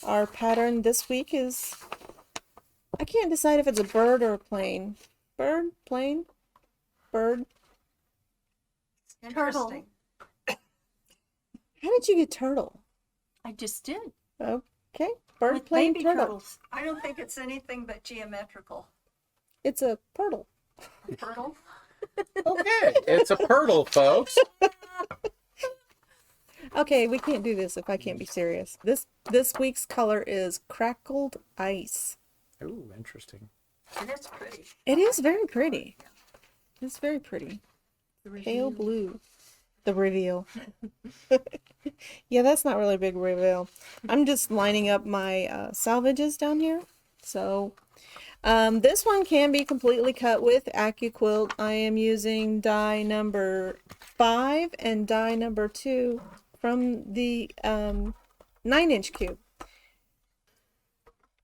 Our pattern this week is, I can't decide if it's a bird or a plane. Bird? Plane? Bird? Interesting. How did you get turtle? I just did. Okay. Bird, With plane, baby turtle. turtles. I don't think it's anything but geometrical. It's a turtle. Turtle? Okay, it's a purtle, folks. Okay, we can't do this if I can't be serious. This week's color is crackled ice. Ooh, interesting. And it's pretty. It is very pretty. It's very pretty. The Pale reveal. blue. The reveal. Yeah, that's not really a big reveal. I'm just lining up my salvages down here. So, this one can be completely cut with Accuquil. I am using die number 5 and die number 2 from the 9-inch cube.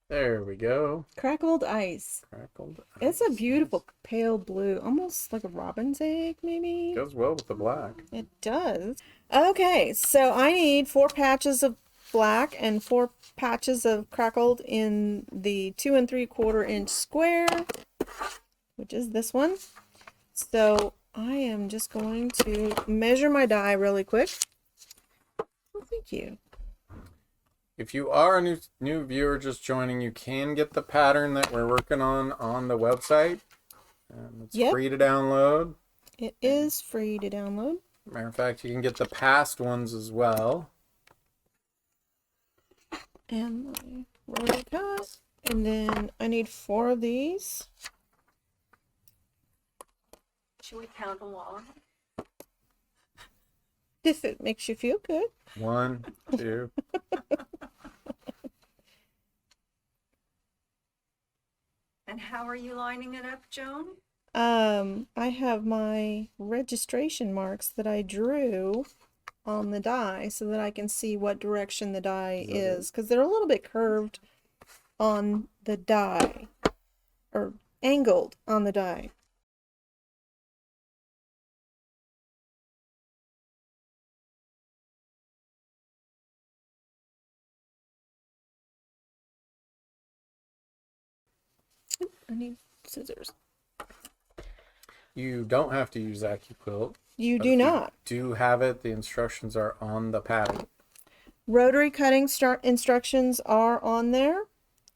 There we go. Crackled ice. Crackled. It's a beautiful pale blue, almost like a robin's egg, maybe. Goes well with the black. It does. Okay, so I need 4 patches of black and 4 patches of crackled in the 2 3/4 inch square, which is this one. So I am just going to measure my die really quick. Oh, thank you. If you are a new viewer just joining, you can get the pattern that we're working on the website. It's free to download. It is free to download. Matter of fact, you can get the past ones as well. And my rotary cut. And then I need 4 of these. Should we count them all? If it makes you feel good. 1, 2. And how are you lining it up, Joan? I have my registration marks that I drew on the die so that I can see what direction the die is, because they're a little bit curved on the die, or angled on the die. I need scissors. You don't have to use Accuquil. You but do if not. You do have it. The instructions are on the pattern. Rotary cutting instructions are on there.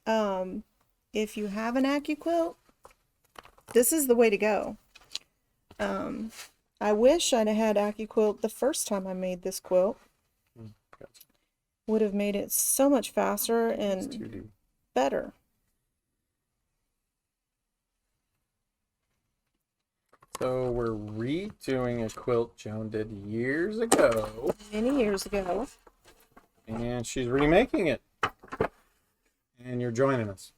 If you have an Accuquil, this is the way to go. I wish I'd have had Accuquil the first time I made this quilt. Gotcha. Would have made it so much faster It's and 2D. better. So we're redoing a quilt Joan did years ago, Many years ago. and she's remaking it. And you're joining us.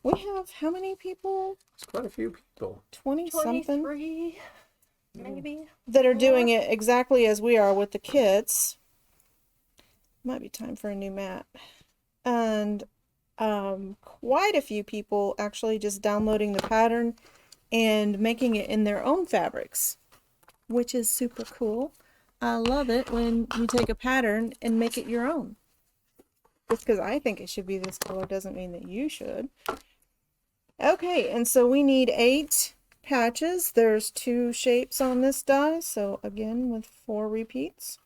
We have how many people? It's quite a few people. 20 something 23, maybe. that are doing it exactly as we are with the kits. Might be time for a new mat. And quite a few people actually just downloading the pattern and making it in their own fabrics, which is super cool. I love it when you take a pattern and make it your own. Just because I think it should be this color doesn't mean that you should. Okay, and so we need 8 patches. There's 2 shapes on this die, so again with 4 repeats.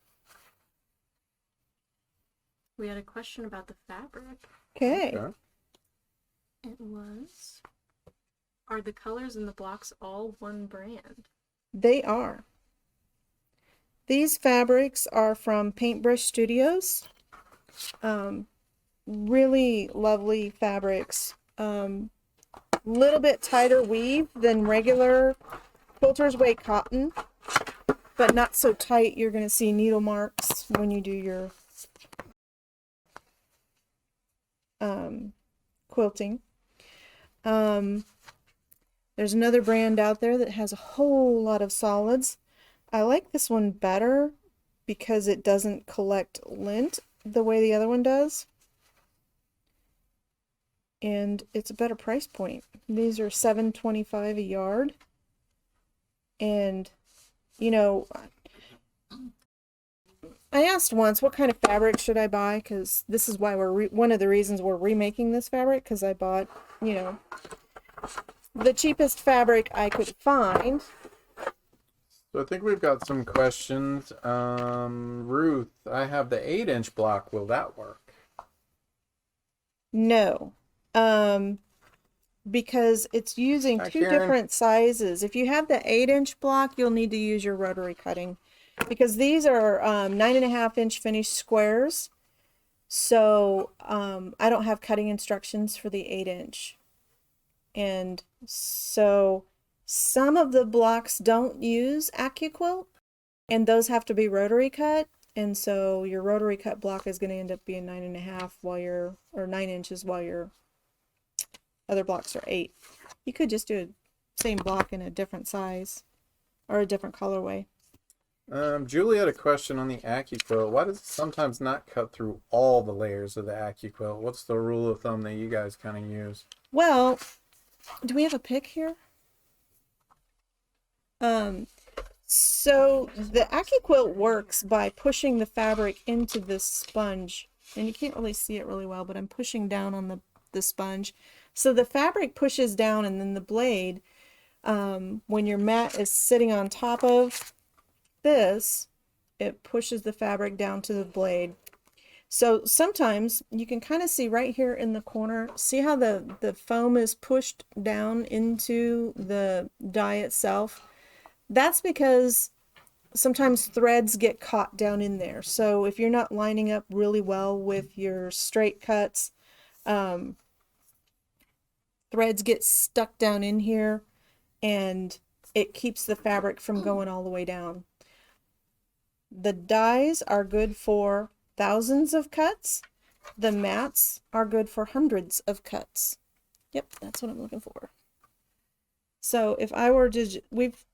We had a question about the fabric. Okay. It was, are the colors in the blocks all one brand? They are. These fabrics are from Paintbrush Studios. Really lovely fabrics. Little bit tighter weave than regular quilters weight cotton, but not so tight you're going to see needle marks when you do your quilting. There's another brand out there that has a whole lot of solids. I like this one better because it doesn't collect lint the way the other one does. And it's a better price point. These are $7.25 a yard. And, you know, I asked once, what kind of fabric should I buy? Because this is why one of the reasons we're remaking this fabric, because I bought, you know, the cheapest fabric I could find. So I think we've got some questions. Ruth, I have the 8-inch block. Will that work? No. Because it's using Hi, two Karen. different sizes. If you have the 8-inch block, you'll need to use your rotary cutting because these are 9.5-inch finished squares. So I don't have cutting instructions for the 8-inch. And so some of the blocks don't use Accuquil, and those have to be rotary cut. And so your rotary cut block is going to end up being 9.5 or 9 inches while your other blocks are 8. You could just do a same block in a different size or a different colorway. Julie had a question on the Accuquil. Why does it sometimes not cut through all the layers of the Accuquil? What's the rule of thumb that you guys kind of use? Well, do we have a pick here? So the Accuquil works by pushing the fabric into this sponge, and you can't really see it really well, but I'm pushing down on the sponge. So the fabric pushes down, and then the blade, when your mat is sitting on top of this, it pushes the fabric down to the blade. So sometimes you can kind of see right here in the corner, see how the foam is pushed down into the dye itself? That's because sometimes threads get caught down in there. So if you're not lining up really well with your straight cuts, threads get stuck down in here and it keeps the fabric from going all the way down. The dyes are good for thousands of cuts. The mats are good for hundreds of cuts. Yep, that's what I'm looking for. So if I were to, we've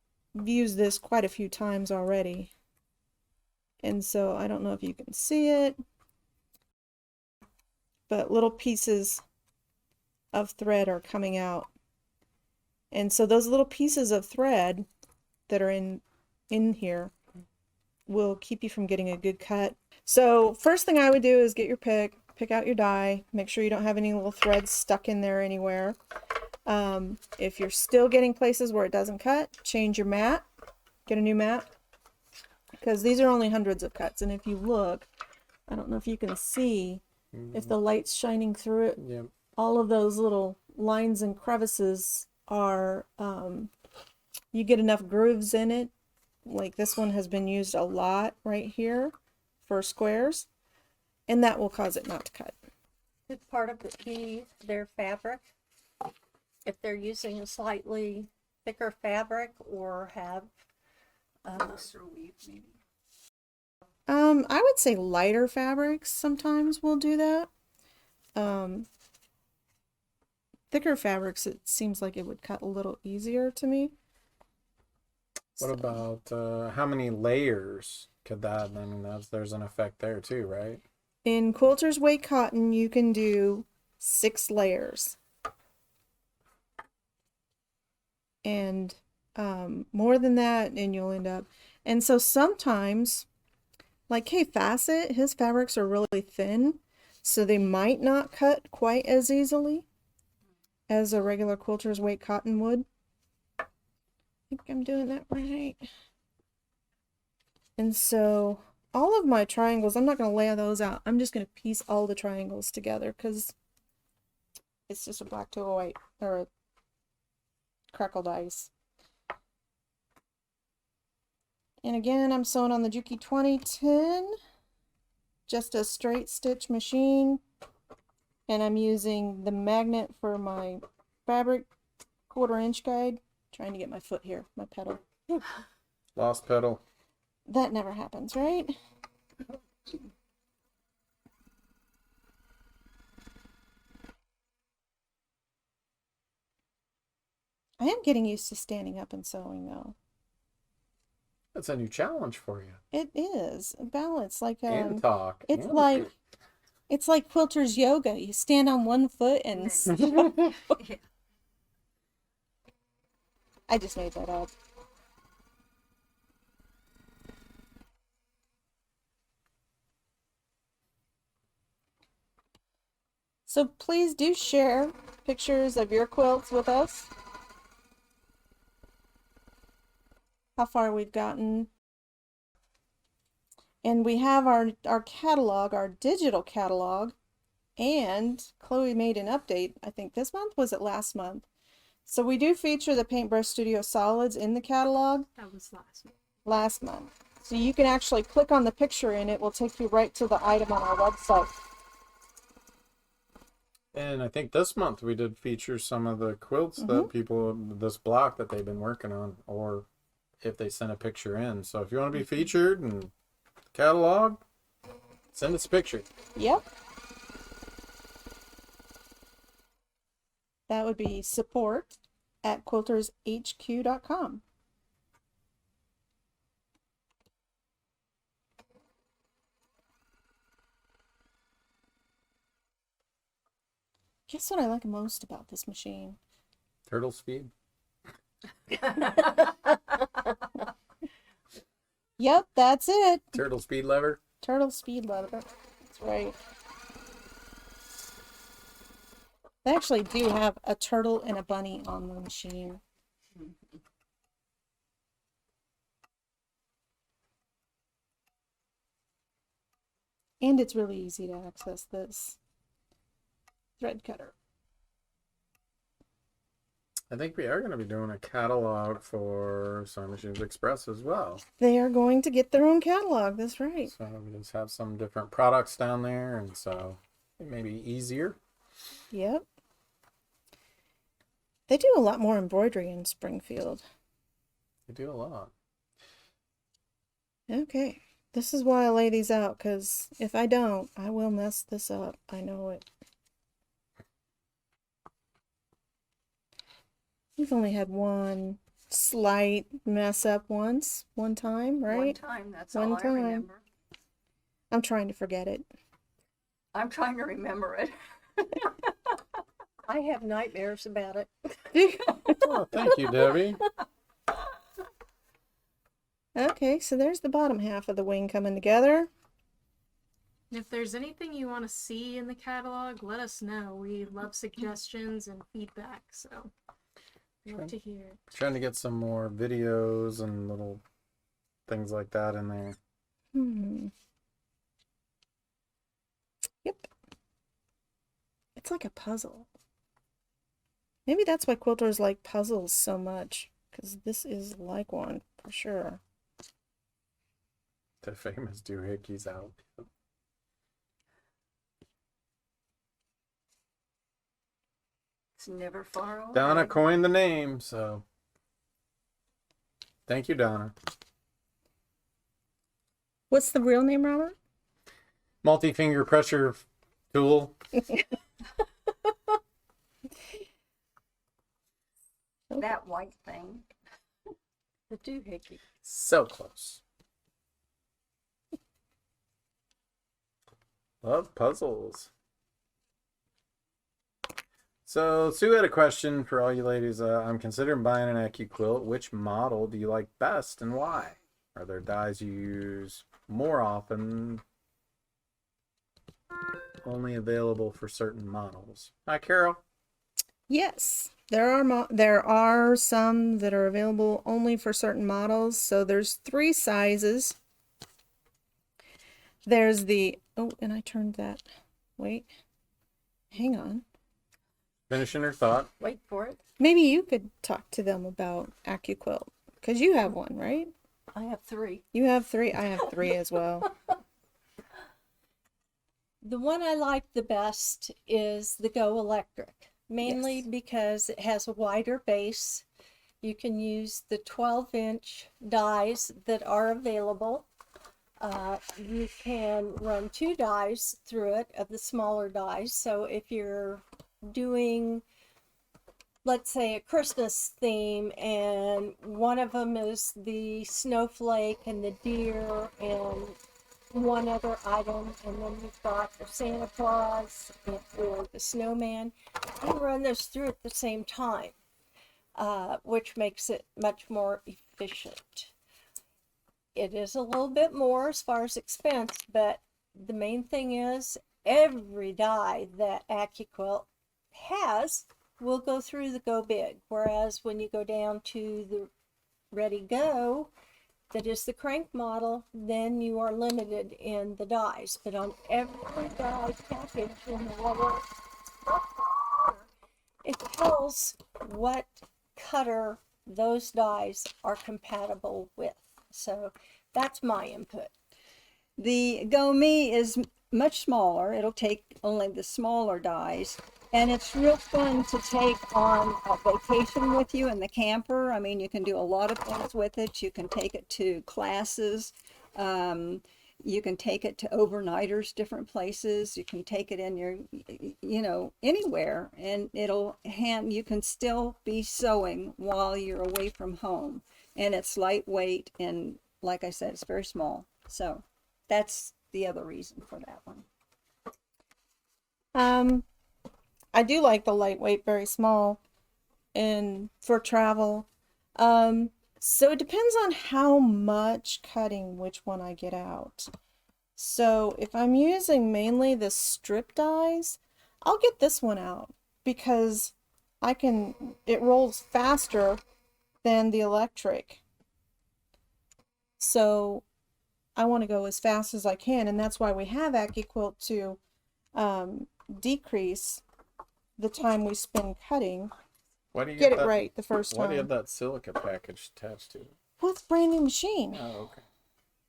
used this quite a few times already. And so I don't know if you can see it, but little pieces of thread are coming out. And so those little pieces of thread that are in here will keep you from getting a good cut. So first thing I would do is get your pick out your dye, make sure you don't have any little threads stuck in there anywhere. If you're still getting places where it doesn't cut, change your mat, get a new mat, because these are only hundreds of cuts. And if you look, I don't know if you can see, if the light's shining through it, Yep. all of those little lines and crevices are, you get enough grooves in it. Like this one has been used a lot right here for squares, and that will cause it not to cut. Could part of it be their fabric? If they're using a slightly thicker fabric or have I would say lighter fabrics sometimes will do that. Thicker fabrics, it seems like it would cut a little easier to me. What about how many layers could that? I mean, there's an effect there too, right? In quilter's weight cotton, you can do 6 layers. And more than that, and you'll end up. And so sometimes, like K Facet, his fabrics are really thin, so they might not cut quite as easily as a regular quilter's weight cotton would. I think I'm doing that right. And so all of my triangles, I'm not going to lay those out. I'm just going to piece all the triangles together because it's just a black to a white or a crackled ice. And again, I'm sewing on the Juki 2010, just a straight stitch machine. And I'm using the magnet for my fabric 1/4 inch guide. Trying to get my foot here, my pedal. Lost pedal. That never happens, right? I am getting used to standing up and sewing though. That's a new challenge for you. It is a balance, like And talk. it's and like it's like quilter's yoga. You stand on one foot and I just made that up. So please do share pictures of your quilts with us. How far we've gotten. And we have our catalog, our digital catalog, and Chloe made an update, I think this month, was it last month? So we do feature the Paintbrush Studio solids in the catalog. That was last month. Last month. So you can actually click on the picture and it will take you right to the item on our website. And I think this month we did feature some of the quilts that people, this block that they've been working on, or if they send a picture in. So if you want to be featured in the catalog, send us a picture. Yep. That would be support@quiltershq.com. Guess what I like most about this machine? Turtle speed. Yep, that's it. Turtle speed lever. Turtle speed lever. That's right. They actually do have a turtle and a bunny on the machine. And it's really easy to access this thread cutter. I think we are going to be doing a catalog for Sewing Machines Express as well. They are going to get their own catalog, that's right. So we just have some different products down there, and so it may be easier. Yep. They do a lot more embroidery in Springfield. They do a lot. Okay. This is why I lay these out, because if I don't, I will mess this up. I know it. We've only had one slight mess up one time, right? One time, that's One all I time. remember. I'm trying to forget it. I'm trying to remember it. I have nightmares about it. Oh, thank you, Debbie. Okay, so there's the bottom half of the wing coming together. And if there's anything you want to see in the catalog, let us know. We love suggestions and feedback, so love to hear it. Trying to get some more videos and little things like that in there. Yep. It's like a puzzle. Maybe that's why quilters like puzzles so much, because this is like one for sure. The famous doohickeys out. It's never far away. Donna coined the name, so thank you, Donna. What's the real name, Robert? Multi-finger pressure tool. That white thing. The doohickey. So close. Love puzzles. So Sue had a question for all you ladies. I'm considering buying an Accuquil. Which model do you like best and why? Are there dyes you use more often? Only available for certain models. Hi, Carol. Yes, there are some that are available only for certain models. So there's 3 sizes. There's the, oh, and I turned that, wait, hang on. Finishing her thought. Wait for it. Maybe you could talk to them about Accuquil, because you have one, right? I have 3. You have 3. I have 3 as well. The one I like the best is the Go Electric, mainly Yes. because it has a wider base. You can use the 12-inch dies that are available. You can run 2 dies through it of the smaller dies. So if you're doing, let's say, a Christmas theme, and one of them is the snowflake and the deer and one other item, and then you've got the Santa Claus or the snowman, you run those through at the same time, which makes it much more efficient. It is a little bit more as far as expense, but the main thing is every die that Accuquil has will go through the Go Big. Whereas when you go down to the Ready Go, that is the crank model, then you are limited in the dies. But on every die package in the lower, it tells what cutter those dies are compatible with. So that's my input. The Go Me is much smaller. It'll take only the smaller dies. And it's real fun to take on a vacation with you in the camper. I mean, you can do a lot of things with it. You can take it to classes. You can take it to overnighters, different places. You can take it in your, anywhere. And you can still be sewing while you're away from home. And it's lightweight and, like I said, it's very small. So that's the other reason for that one. I do like the lightweight, very small, and for travel. So it depends on how much cutting, which one I get out. So if I'm using mainly the strip dies, I'll get this one out because it rolls faster than the electric. So I want to go as fast as I can, and that's why we have Accuquil to decrease the time we spend cutting. Why do you Get it right the first Why do you have time. that silica package attached to it? Well, it's a brand new machine. Oh, okay.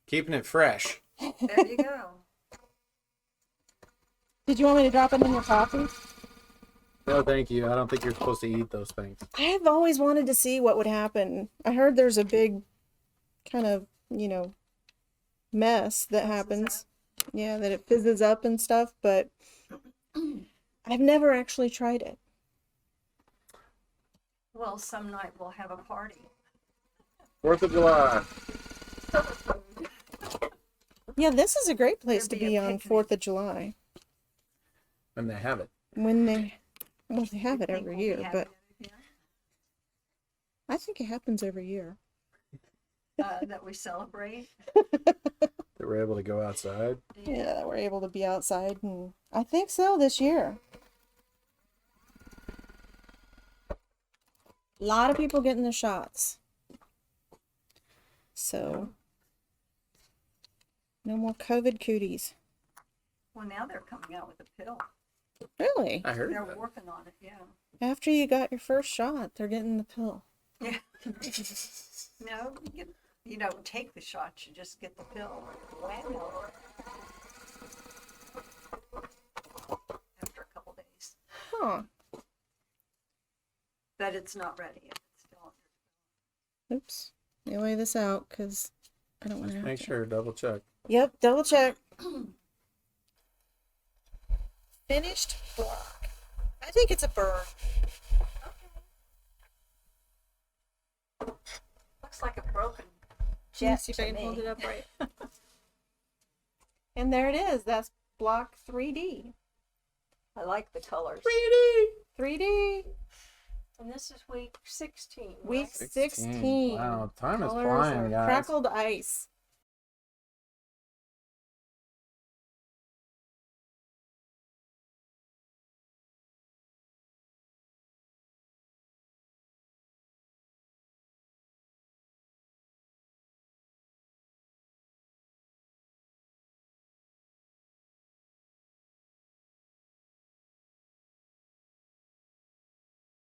Keeping it fresh. There you go. Did you want me to drop it in your coffee? No, thank you. I don't think you're supposed to eat those things. I've always wanted to see what would happen. I heard there's a big kind of, mess that happens. Yeah, that it fizzes up and stuff, but I've never actually tried it. Well, some night we'll have a party. 4th of July. Yeah, this is a great place to There'd be be a on picnic. 4th of July. When they have it. They have it Think every we'll be year, having but it again? I think it happens every year. That we celebrate. They were able to go outside. Yeah, that we're able to be outside, and I think so this year. A lot of people getting the shots. So, no more COVID cooties. Well, now they're coming out with a pill. Really? I heard They're that. working on it, yeah. After you got your first shot, they're getting the pill. Yeah. No, you don't take the shots, you just get the pill. Wow. After a couple days. Huh. But it's not ready yet. It's still Oops. Let me lay this out because I don't want to Just have make to. sure, double check. Yep, double check. Finished block. I think it's a burr. looks like a broken Let me jet see if I to can hold me. it up right. And there it is. That's block 3D. I like the colors. 3D. And this is week 16. Week right? 16. Wow, time is Colors flying, are guys. crackled ice.